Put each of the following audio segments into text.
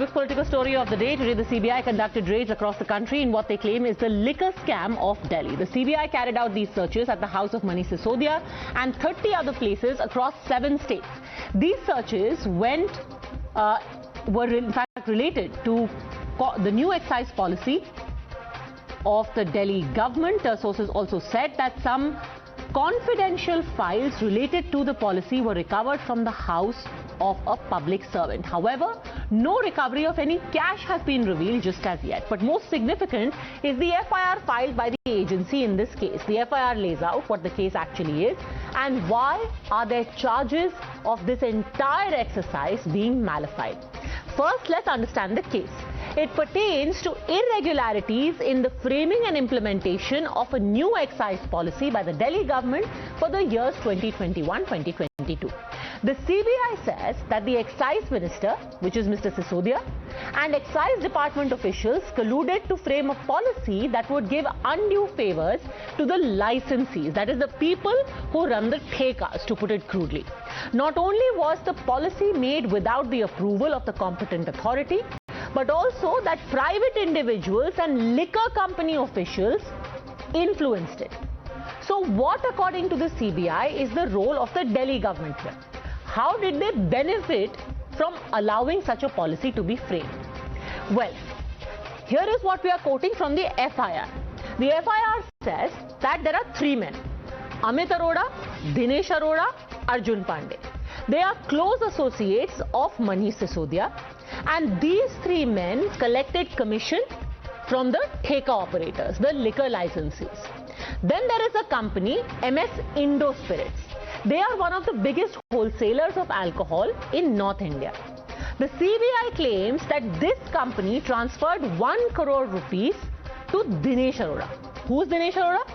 biggest political story of the day. Today, the CBI conducted raids across the country in what they claim is the liquor scam of Delhi. The CBI carried out these searches at the house of Manish Sisodia and 30 other places across 7 states. These searches were in fact related to the new excise policy of the Delhi government. Sources also said that some confidential files related to the policy were recovered from the house of a public servant. However, no recovery of any cash has been revealed just as yet. But most significant is the FIR filed by the agency in this case. The FIR lays out what the case actually is and why are there charges of this entire exercise being nullified. First, let's understand the case. It pertains to irregularities in the framing and implementation of a new excise policy by the Delhi government for the years 2021-2022. The CBI says that the excise minister, which is Mr. Sisodia, and excise department officials colluded to frame a policy that would give undue favors to the licensees, that is the people who run the thekas, to put it crudely. Not only was the policy made without the approval of the competent authority, but also that private individuals and liquor company officials influenced it. So what, according to the CBI, is the role of the Delhi government here? How did they benefit from allowing such a policy to be framed? Well, here is what we are quoting from the FIR. The FIR says that there are 3 men, Amit Arora, Dinesh Arora, Arjun Pandey. They are close associates of Manish Sisodia, and these 3 men collected commission from the theka operators, the liquor licensees. Then there is a company, MS Indo Spirits. They are one of the biggest wholesalers of alcohol in North India. The CBI claims that this company transferred 1 crore rupees to Dinesh Arora. Who is Dinesh Arora?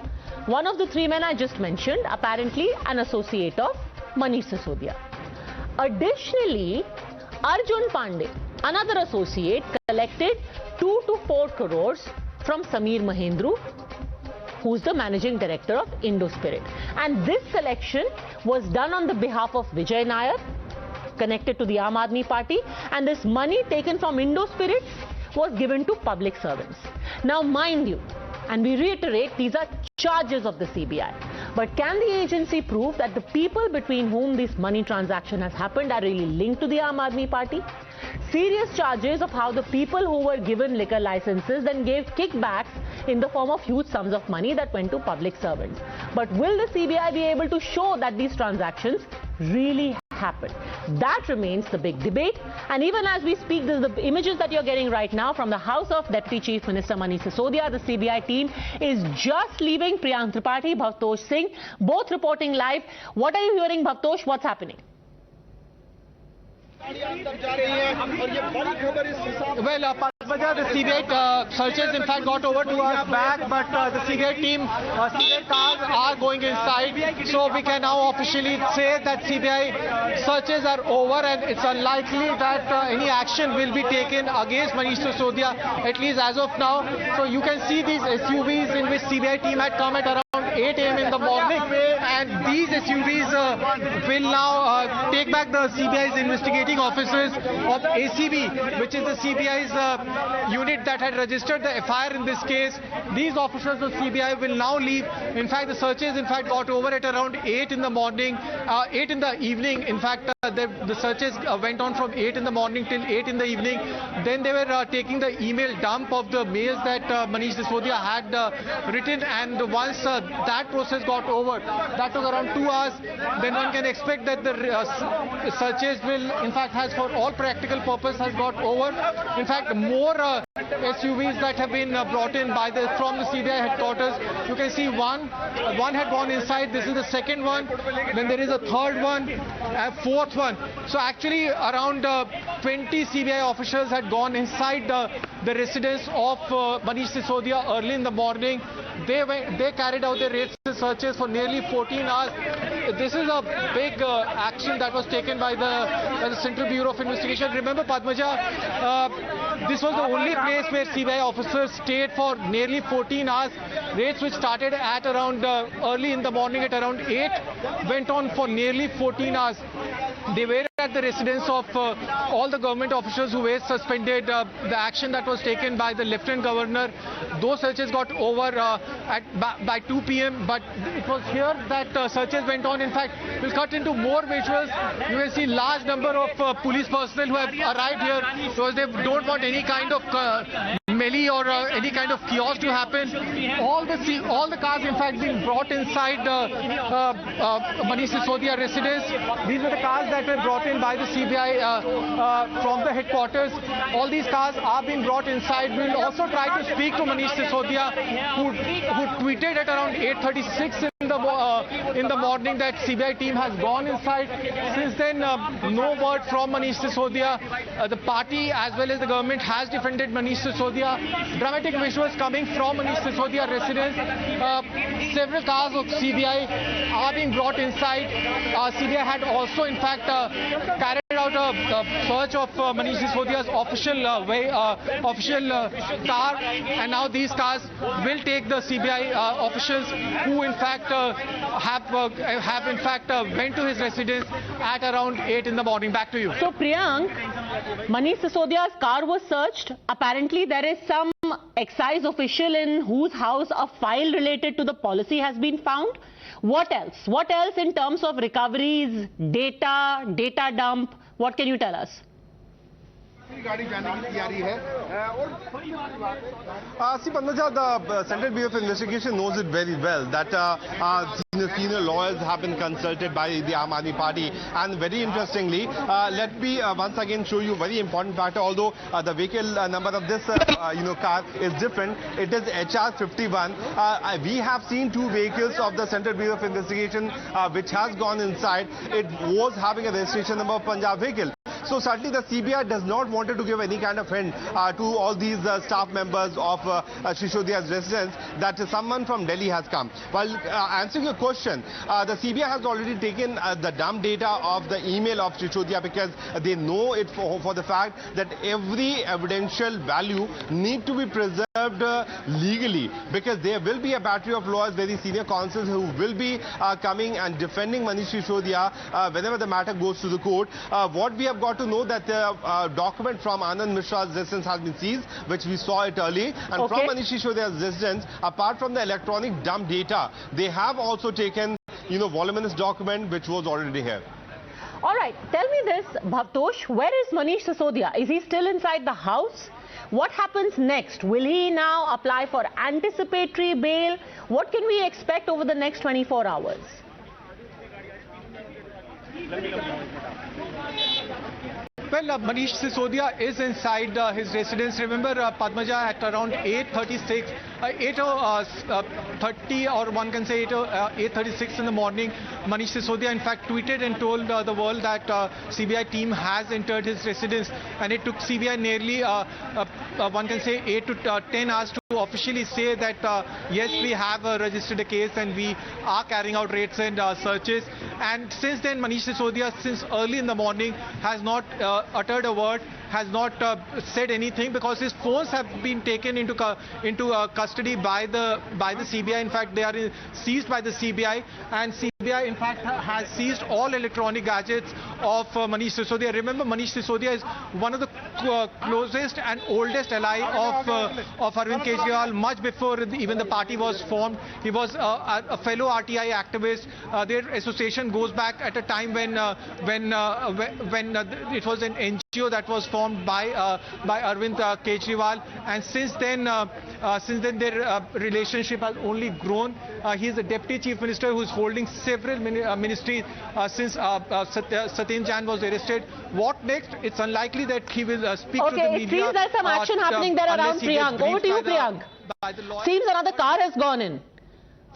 One of the 3 men I just mentioned, apparently an associate of Manish Sisodia. Additionally, Arjun Pandey, another associate, collected 2 to 4 crores from Sameer Mahendru, who's the managing director of Indo Spirit. And this collection was done on the behalf of Vijay Nair, connected to the Aam Aadmi Party, and this money taken from Indo Spirits was given to public servants. Now, mind you, and we reiterate, these are charges of the CBI. But can the agency prove that the people between whom this money transaction has happened are really linked to the Aam Aadmi Party? Serious charges of how the people who were given liquor licenses then gave kickbacks in the form of huge sums of money that went to public servants. But will the CBI be able to show that these transactions really happened? That remains the big debate. And even as we speak, this is the images that you're getting right now from the house of Deputy Chief Minister Manish Sisodia. The CBI team is just leaving. Priyank Tripathi, Bhavtosh Singh, both reporting live. What are you hearing, Bhavtosh? What's happening? Well, Padmaja, the CBI searches in fact got over 2 hours back, but the CBI team, CBI cars are going inside. So we can now officially say that CBI searches are over and it's unlikely that any action will be taken against Manish Sisodia, at least as of now. So you can see these SUVs in which CBI team had come at around 8 a.m. in the morning, and these SUVs will now take back the CBI's investigating officers of ACB, which is the CBI's unit that had registered the FIR in this case. These officers of CBI will now leave. In fact, the searches got over at around 8 in the morning, 8 in the evening. In fact, the searches went on from 8 in the morning till 8 in the evening. Then they were taking the email dump of the mails that Manish Sisodia had written, and once that process got over, that took around 2 hours, then one can expect that the searches will, in fact, has for all practical purpose has got over. In fact, more SUVs that have been brought in from the CBI headquarters. You can see one had gone inside. This is the second one. Then there is a third one, a fourth one. So actually around 20 CBI officials had gone inside the residence of Manish Sisodia early in the morning. They carried out their raids and searches for nearly 14 hours. This is a big action that was taken by the Central Bureau of Investigation. Remember, Padmaja, this was the only place where CBI officers stayed for nearly 14 hours. Raids which started at around early in the morning at around 8 went on for nearly 14 hours. They were at the residence of all the government officials who were suspended. The action that was taken by the Lieutenant Governor, those searches got over by 2 p.m. But it was here that searches went on. In fact, we'll cut into more visuals. You will see large number of police personnel who have arrived here because they don't want any kind of melee or any kind of chaos to happen. All the cars, in fact, being brought inside Manish Sisodia residence. These were the cars that were brought in by the CBI from the headquarters. All these cars are being brought inside. We will also try to speak to Manish Sisodia, who tweeted at around 8:36 in the morning that CBI team has gone inside. Since then, no word from Manish Sisodia. The party as well as the government has defended Manish Sisodia. Dramatic visuals coming from Manish Sisodia residence. Several cars of CBI are being brought inside. CBI had also, in fact, carried out a search of Manish Sisodia's official car, and now these cars will take the CBI officials who, in fact, have in fact went to his residence at around 8 in the morning. Back to you. So, Priyank, Manish Sisodia's car was searched. Apparently, there is some excise official in whose house a file related to the policy has been found. What else? What else in terms of recoveries, data dump? What can you tell us? See, Padmaja, the Central Bureau of Investigation knows it very well that senior lawyers have been consulted by the Aam Aadmi Party, and very interestingly, let me once again show you a very important factor. Although the vehicle number of this car is different, it is HR 51. We have seen two vehicles of the Central Bureau of Investigation which has gone inside. It was having a registration number of Punjab vehicle. So certainly the CBI does not want to give any kind of hint to all these staff members of Sisodia's residence that someone from Delhi has come. While answering your question, the CBI has already taken the dump data of the email of Sisodia because they know it for the fact that every evidential value need to be preserved legally, because there will be a battery of lawyers, very senior counsels who will be coming and defending Manish Sisodia whenever the matter goes to the court. What we have got to know that the document from Anand Mishra's residence has been seized, which we saw it early, and from Manish Sisodia's residence, apart from the electronic dump data, they have also taken, voluminous document which was already here. All right, tell me this, Bhavtosh, where is Manish Sisodia? Is he still inside the house? What happens next? Will he now apply for anticipatory bail? What can we expect over the next 24 hours? Well, Manish Sisodia is inside his residence. Remember, Padmaja, at around 8:36, 8:30, or one can say 8:36 in the morning, Manish Sisodia in fact tweeted and told the world that CBI team has entered his residence, and it took CBI nearly one can say 8 to 10 hours to officially say that yes, we have registered a case and we are carrying out raids and searches. And since then, Manish Sisodia, since early in the morning, has not uttered a word, has not said anything, because his phones have been taken into custody by the CBI. In fact, they are seized by the CBI, and CBI in fact has seized all electronic gadgets of Manish Sisodia. Remember, Manish Sisodia is one of the closest and oldest ally of Arvind Kejriwal. Much before even the party was formed, he was a fellow RTI activist. Their association goes back at a time when it was an NGO that was formed by Arvind Kejriwal, and since then their relationship has only grown. He is the Deputy Chief Minister who is holding several ministries since Satyam Jain was arrested. What next? It's unlikely that he will speak to the media. It seems there's some action happening there around, Priyank. Over to you, Priyank. Seems another car has gone in.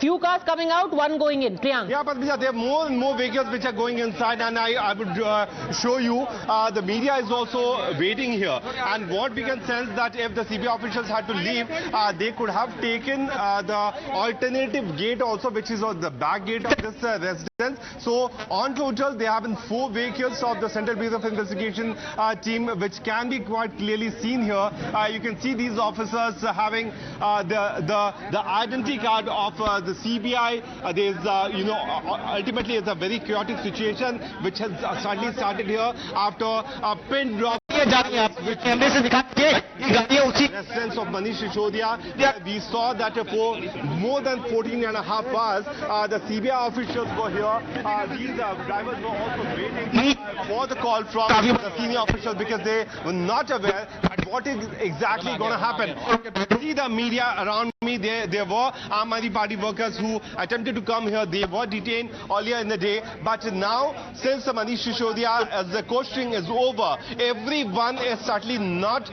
Few cars coming out, one going in. Priyank. Yeah, Padmaja, there are more and more vehicles which are going inside, and I would show you the media is also waiting here. And what we can sense that if the CBI officials had to leave, they could have taken the alternative gate also, which is the back gate of this residence. So on total, there have been 4 vehicles of the Central Bureau of Investigation team, which can be quite clearly seen here. You can see these officers having the identity card of the CBI. There is, ultimately it's a very chaotic situation which has suddenly started here after a pin drop. Residence of Manish Sisodia. We saw that for more than 14.5 hours, the CBI officials were here. These drivers were also waiting for the call from the senior officials because they were not aware at what is exactly going to happen. See the media around me. There were Aam Aadmi Party workers who attempted to come here. They were detained earlier in the day, but now since Manish Sisodia, as the questioning is over, everyone is certainly not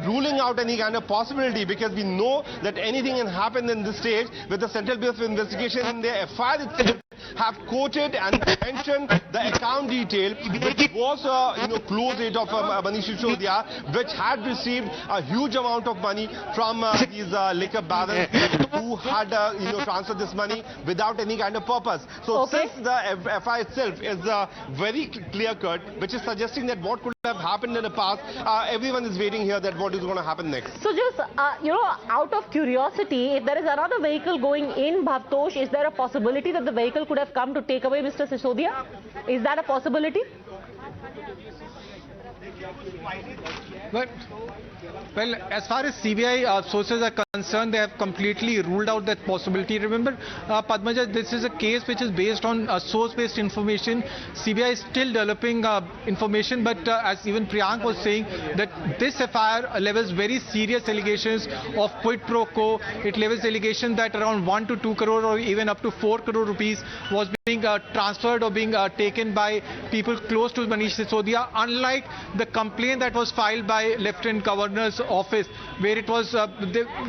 ruling out any kind of possibility, because we know that anything can happen in this stage with the Central Bureau of Investigation in their FIR itself have quoted and mentioned the account detail, which was close date of Manish Sisodia, which had received a huge amount of money from these liquor barons who had transferred this money without any kind of purpose. So since the FIR itself is very clear-cut, which is suggesting that what could have happened in the past, everyone is waiting here that what is going to happen next. So just, out of curiosity, if there is another vehicle going in Bhavtosh, is there a possibility that the vehicle could have come to take away Mr. Sisodia? Is that a possibility? Well, as far as CBI sources are concerned, they have completely ruled out that possibility. Remember, Padmaja, this is a case which is based on source-based information. CBI is still developing information, but as even Priyank was saying, that this FIR levels very serious allegations of quid pro quo. It levels allegations that around 1 to 2 crore or even up to 4 crore rupees was being transferred or being taken by people close to Manish Sisodia, unlike the complaint that was filed by Lieutenant Governor's office, where it was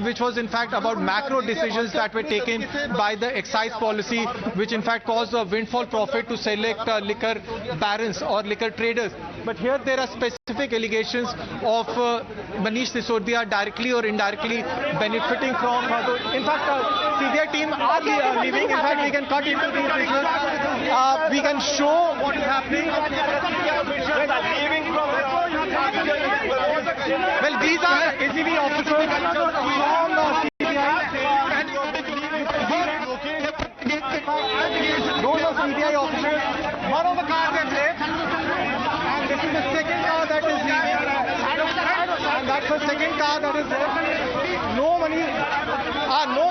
which was in fact about macro decisions that were taken by the excise policy, which in fact caused a windfall profit to select liquor barons or liquor traders. But here there are specific allegations of Manish Sisodia directly or indirectly benefiting from. In fact, CBI team are leaving. In fact, we can cut into these visuals. We can show what is happening. Well, these are SCB officers from CBI. Those are CBI officers. One of the cars has left, and this is the second car that is leaving. And that's the second car that is left. No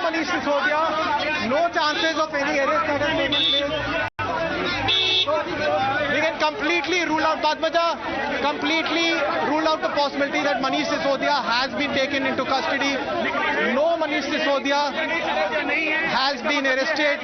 Manish Sisodia, no chances of any arrest that has taken place. We can completely rule out, Padmaja, completely rule out the possibility that Manish Sisodia has been taken into custody. No Manish Sisodia has been arrested.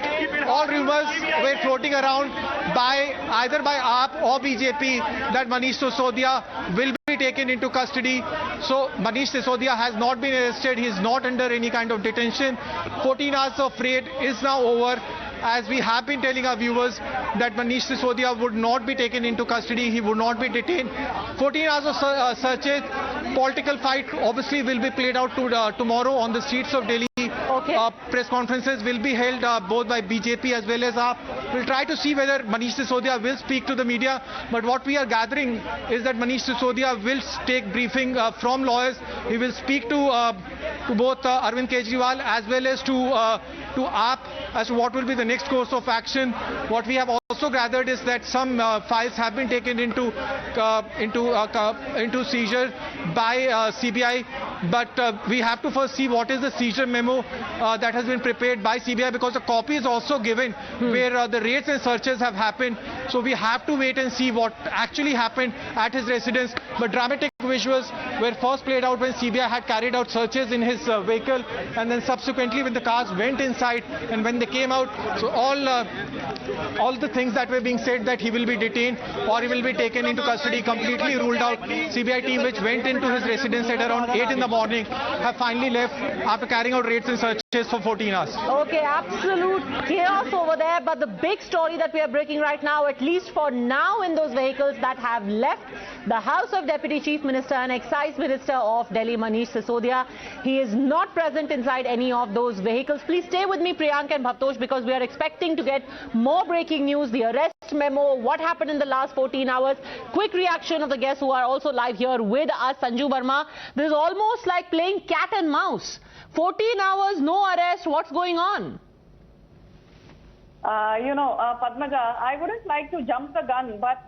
All rumors were floating around either by AAP or BJP that Manish Sisodia will be taken into custody. So Manish Sisodia has not been arrested. He is not under any kind of detention. 14 hours of raid is now over. As we have been telling our viewers that Manish Sisodia would not be taken into custody, he would not be detained. 14 hours of searches, political fight obviously will be played out tomorrow on the streets of Delhi. Press conferences will be held both by BJP as well as AAP. We'll try to see whether Manish Sisodia will speak to the media, but what we are gathering is that Manish Sisodia will take briefing from lawyers. He will speak to both Arvind Kejriwal as well as to AAP as to what will be the next course of action. What we have also gathered is that some files have been taken into seizure by CBI, but we have to first see what is the seizure memo that has been prepared by CBI, because a copy is also given where the raids and searches have happened. So we have to wait and see what actually happened at his residence. But dramatic visuals were first played out when CBI had carried out searches in his vehicle, and then subsequently when the cars went inside and when they came out, so all the things that were being said that he will be detained or he will be taken into custody completely ruled out. CBI team which went into his residence at around 8 in the morning have finally left after carrying out raids and searches for 14 hours. Okay, absolute chaos over there, but the big story that we are breaking right now, at least for now, in those vehicles that have left the House of Deputy Chief Minister and Excise Minister of Delhi, Manish Sisodia. He is not present inside any of those vehicles. Please stay with me, Priyank and Bhavtosh, because we are expecting to get more breaking news, the arrest memo, what happened in the last 14 hours. Quick reaction of the guests who are also live here with us. Sanju Verma, this is almost like playing cat and mouse. 14 hours, no arrest. What's going on? Padmaja, I wouldn't like to jump the gun, but,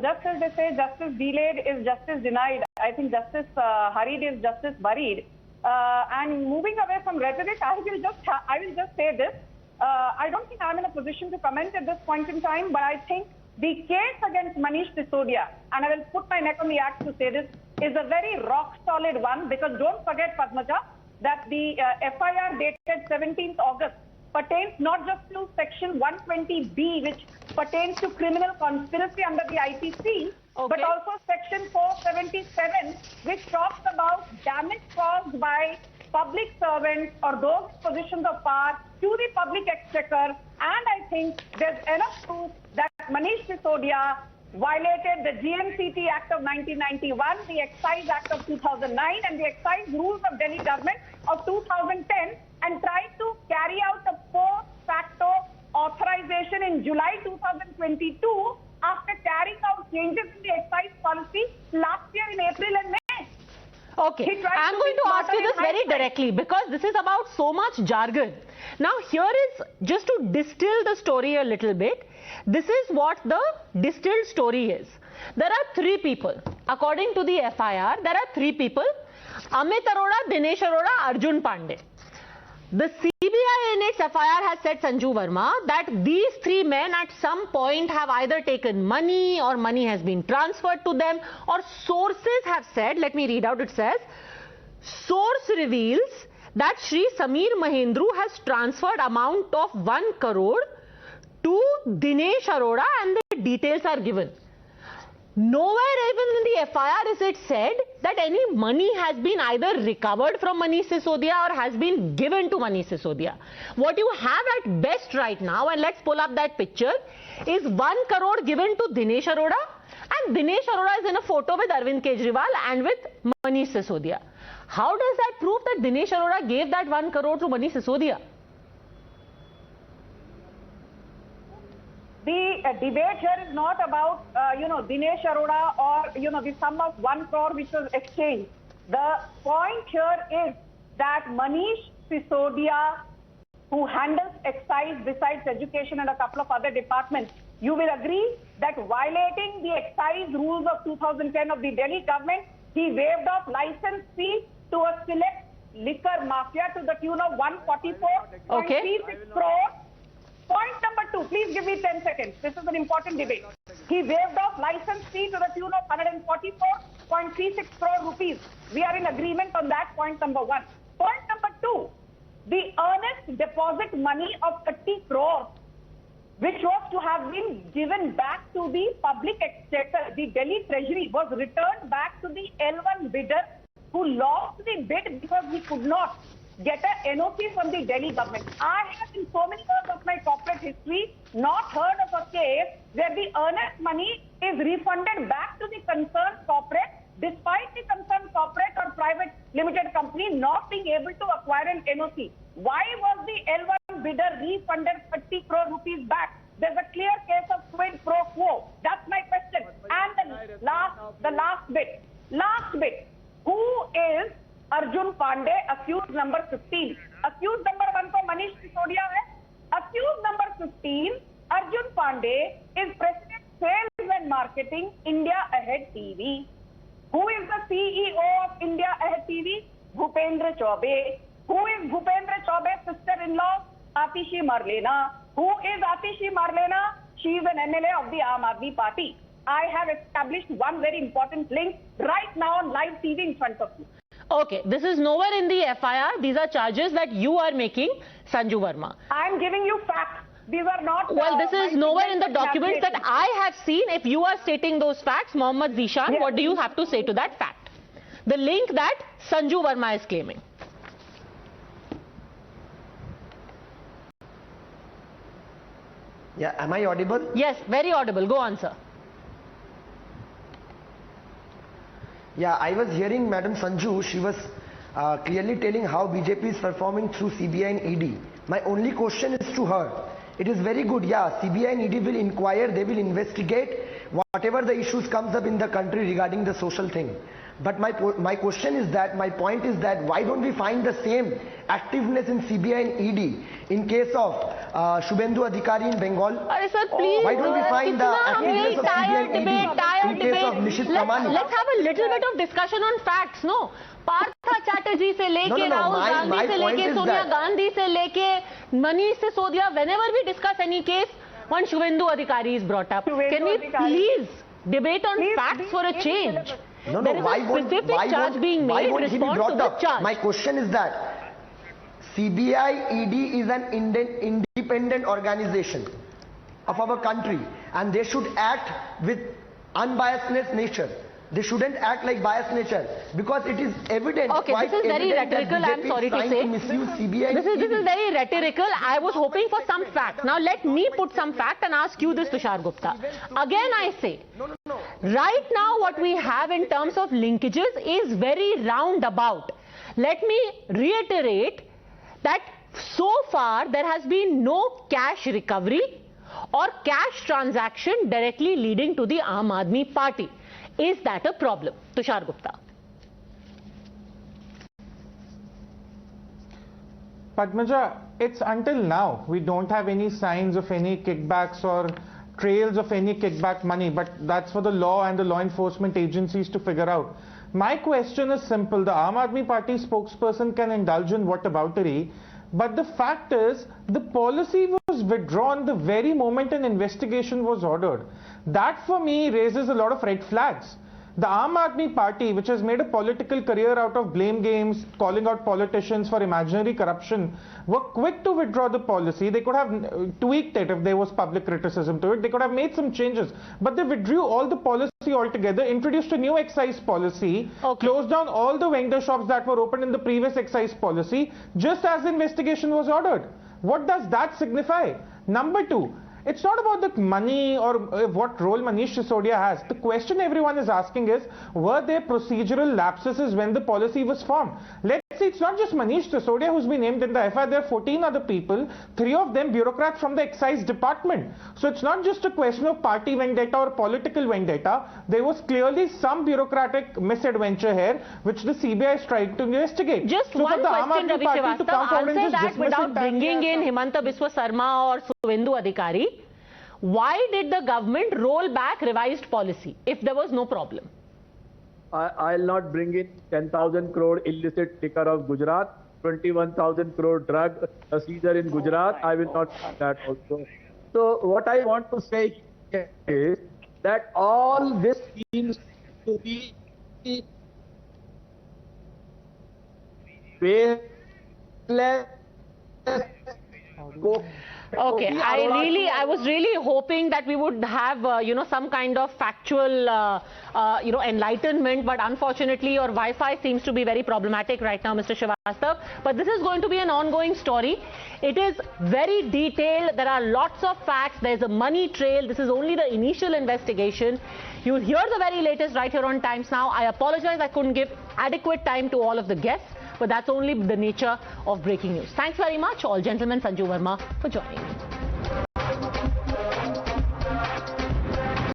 just as they say, justice delayed is justice denied. I think justice hurried is justice buried. And moving away from rhetoric, I will just say this. I don't think I'm in a position to comment at this point in time, but I think the case against Manish Sisodia, and I will put my neck on the axe to say this, is a very rock-solid one, because don't forget, Padmaja, that the FIR dated 17th August pertains not just to section 120B, which pertains to criminal conspiracy under the IPC, but also section 477, which talks about damage caused by public servants or those positions of power to the public exchequer. And I think there's enough proof that Manish Sisodia violated the GNCT Act of 1991, the Excise Act of 2009, and the Excise Rules of Delhi Government of 2010, and tried to carry out a post facto authorization in July 2022 after carrying out changes in the excise policy last year in April and May. Okay, I'm going to ask you this very directly, because this is about so much jargon. Now here is, just to distill the story a little bit, this is what the distilled story is. There are 3 people. According to the FIR, there are 3 people: Amit Arora, Dinesh Arora, Arjun Pandey. The CBI in its FIR has said, Sanju Verma, that these 3 men at some point have either taken money or money has been transferred to them, or sources have said, let me read out, it says, source reveals that Shri Sameer Mahendru has transferred amount of 1 crore to Dinesh Arora, and the details are given. Nowhere even in the FIR is it said that any money has been either recovered from Manish Sisodia or has been given to Manish Sisodia. What you have at best right now, and let's pull up that picture, is 1 crore given to Dinesh Arora, and Dinesh Arora is in a photo with Arvind Kejriwal and with Manish Sisodia. How does that prove that Dinesh Arora gave that 1 crore to Manish Sisodia? The debate here is not about, Dinesh Arora or, the sum of 1 crore which was exchanged. The point here is that Manish Sisodia, who handles excise besides education and a couple of other departments, you will agree that violating the excise rules of 2010 of the Delhi government, he waived off license fee to a select liquor mafia to the tune of 144.36 crores. Point number 2, please give me 10 seconds. This is an important debate. He waived off license fee to the tune of 144.36 crore rupees. We are in agreement on that, point number 1. Point number 2, the earnest deposit money of 30 crores, which was to have been given back to the public exchequer, the Delhi Treasury, was returned back to the L1 bidder, who lost the bid because he could not get a NOC from the Delhi government. I have, in so many years of my corporate history, not heard of a case where the earnest money is refunded back to the concerned corporate, despite the concerned corporate or private limited company not being able to acquire an NOC. Why was the L1 bidder refunded 30 crore rupees back? There's a clear case of quid pro quo. That's my question. And the last bit. Who is Arjun Pandey, accused number 15? Accused number 1 for Manish Sisodia hai. Accused number 15, Arjun Pandey, is President Sales and Marketing, India Ahead TV. Who is the CEO of India Ahead TV? Bhupendra Chaube. Who is Bhupendra Chaube's sister-in-law? Atishi Marlena. Who is Atishi Marlena? She is an MLA of the Aam Aadmi Party. I have established one very important link right now on live TV in front of you. Okay, this is nowhere in the FIR. These are charges that you are making, Sanju Verma. I am giving you facts. These are not... Well, this is nowhere in the documents that I have seen. If you are stating those facts, Mohammad Zeeshan, yes. What do you have to say to that fact? The link that Sanju Verma is claiming. Yeah, am I audible? Yes, very audible. Go on, sir. Yeah, I was hearing Madam Sanju, she was clearly telling how BJP is performing through CBI and ED. My only question is to her. It is very good, yeah, CBI and ED will inquire, they will investigate whatever the issues comes up in the country regarding the social thing. But my question is that, my point is that why don't we find the same activeness in CBI and ED in case of Shubhendu Adhikari in Bengal? Sir, please, why don't we find the activeness of CBI and ED in case of Nishit Pramani? Let's have a little bit of discussion on facts, no? Partha Chatterjee se leke Rahul Gandhi se leke Sonia Gandhi se leke Manish Sisodia, whenever we discuss any case, one Shubhendu Adhikari is brought up. Can we please debate on facts for a change? No, there is a specific charge being made. Respond to the charge. My question is that CBI ED is an independent organization of our country and they should act with unbiasedness nature. They shouldn't act like biased nature because it is evident. Okay, this is very rhetorical, I'm sorry to say. This is very rhetorical. I was hoping for some fact. Now let me put some fact and ask you this, Tushar Gupta. Again I say, right now what we have in terms of linkages is very roundabout. Let me reiterate that so far there has been no cash recovery or cash transaction directly leading to the Aam Aadmi Party. Is that a problem? Tushar Gupta. Padmaja, it's until now. We don't have any signs of any kickbacks or trails of any kickback money, but that's for the law and the law enforcement agencies to figure out. My question is simple. The Aam Aadmi Party spokesperson can indulge in whataboutery, but the fact is the policy was withdrawn the very moment an investigation was ordered. That for me raises a lot of red flags. The Aam Aadmi Party, which has made a political career out of blame games, calling out politicians for imaginary corruption, were quick to withdraw the policy. They could have tweaked it if there was public criticism to it. They could have made some changes. But they withdrew all the policy altogether, introduced a new excise policy, closed down all the vendor shops that were open in the previous excise policy, just as the investigation was ordered. What does that signify? Number two, it's not about the money or what role Manish Sisodia has. The question everyone is asking is, were there procedural lapses when the policy was formed? Let's say it's not just Manish Sisodia who's been named in the FIR. There are 14 other people, 3 of them bureaucrats from the excise department. So it's not just a question of party vendetta or political vendetta. There was clearly some bureaucratic misadventure here, which the CBI is trying to investigate. Just so one question, Ravi Srivastava, answer that without bringing in Himanta Biswa Sarma or Shubhendu Adhikari. Why did the government roll back revised policy if there was no problem? I'll not bring in 10,000 crore illicit liquor of Gujarat, 21,000 crore drug seizure in Gujarat. I will not do that also. So what I want to say is that all this seems to be baseless. Okay, I was really hoping that we would have, some kind of factual, enlightenment, but unfortunately your Wi-Fi seems to be very problematic right now, Mr. Srivastava. But this is going to be an ongoing story. It is very detailed. There are lots of facts. There's a money trail. This is only the initial investigation. You'll hear the very latest right here on Times Now. I apologize I couldn't give adequate time to all of the guests, but that's only the nature of breaking news. Thanks very much, all gentlemen, Sanju Verma, for joining me.